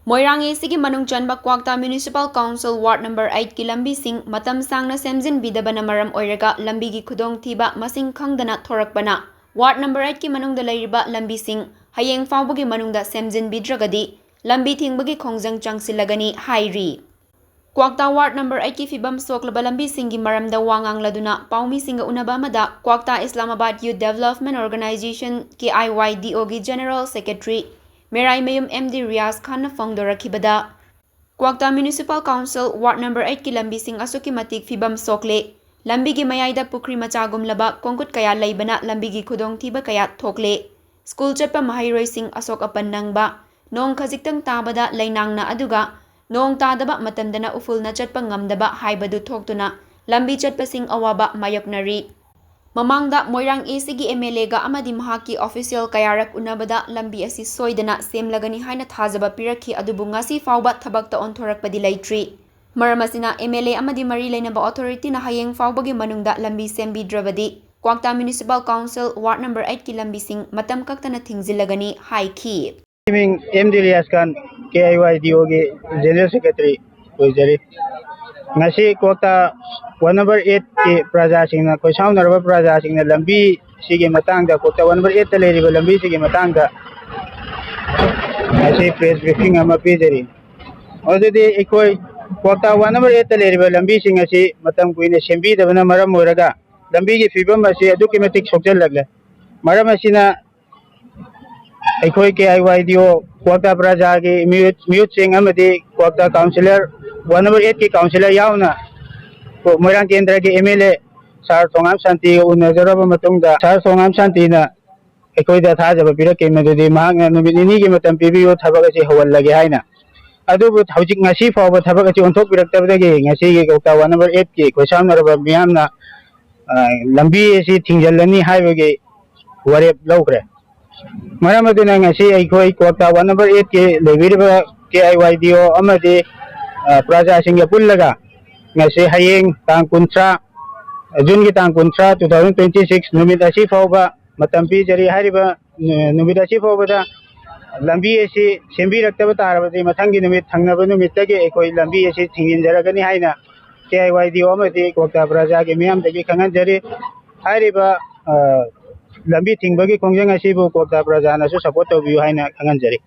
Moirang A sigi manungchanba Kwakta Municipal Council Ward number 8 ki lambising matam shangna shemjinbidabana maram oiraga lambigi khudongthiba masing khangdana thoklakpana. Ward number 8 ki manungda leiriba lambising hayeng phaobagi manungda shemjinbidragadi lambi thingbagi khongjang changshillagani hairi. Kwakta Ward number 8 ki fibam soklaba lambisingi maramda wangangladuna paumi-singa unaba amada Kwakta Islamabad Youth Development Organization ki IYDO gi General Secretary Merai Mayum MD Riaz Khan na phongdorakibada Kwakta Municipal Council Ward number 8 ki lambising asuki matik fibam sokle lambigi mayayda pukri machagumlaba kongkut kaya laibana lambigi khudongthiba kaya thokle school chatpa mahairoi-sing asok apan nangba nong khajiktang tabada lainangna aduga nong tadaba matamdana ufulna chatpa ngamdaba haibadu thoktuna lambi chatpasing awaba mayoknari Mamangda Moirang A sigi MLA ga amadi mahaki official kayarak unabada lambi asi soidana semlagani haina thajaba pirakhi adubu ngasi fauba thabakta onthorakpadi leitri maramasina MLA amadi mari leinaba authority na hayeng phaobagi manungda lambi shemjinbidragadi Kwakta Municipal Council Ward number 8 ki lambising matam kaktana thingzillagani haiki MD Riaz Khan KIYDO ge General Secretary oijari ngasi Kwakta Ward number 8 ki praja singna khoisam narba praja singna lambi sige matangda Kwakta Ward number 8 ta leiriba lambi sige matangda ngasi press briefing ama pijari odudi ikoi Kwakta Ward number 8 ta leiriba lambi sing asi matam kuina shembidabana maram oiraga lambi gi fibam asi aduki matik sokjal lagle maram asina ke IYDO Kwakta praja ki mute sing amadi Kwakta councillor Ward number 8 ki councillor yauna Moirang Kendra ki MLA Sar Thongam Santi unazaraba matungda Sar Thongam Santi na da thajaba piraki madudi mahakna numit nini ki matam pibiyo thabak asi hawallage haina adubu hawjik ngasi fawba thabak asi onthok piraktabdagi ngasi ki Kwakta Ward number 8 ki khoisam naraba miyamna lambi asi thingjallani haibagi warep lawkre maram aduna ngasi aikoi Kwakta Ward number 8 ki leiriba KIYDO amadi praja singya pullaga ngasi hayeng tang kuntra June ki tang kuntra 2026 numit asi fauba matampi jari hariba numit asi fauba da lambi asi sembi raktaba tarabati mathangi numit thangnaba numit tagi ekoi lambi asi thinginjaragani haina KIYDO amati Kwakta praja ki miyam tagi khangan jari hariba lambi thingbagi khongjang asi bu Kwakta praja na su support tobiyu haina khangan jari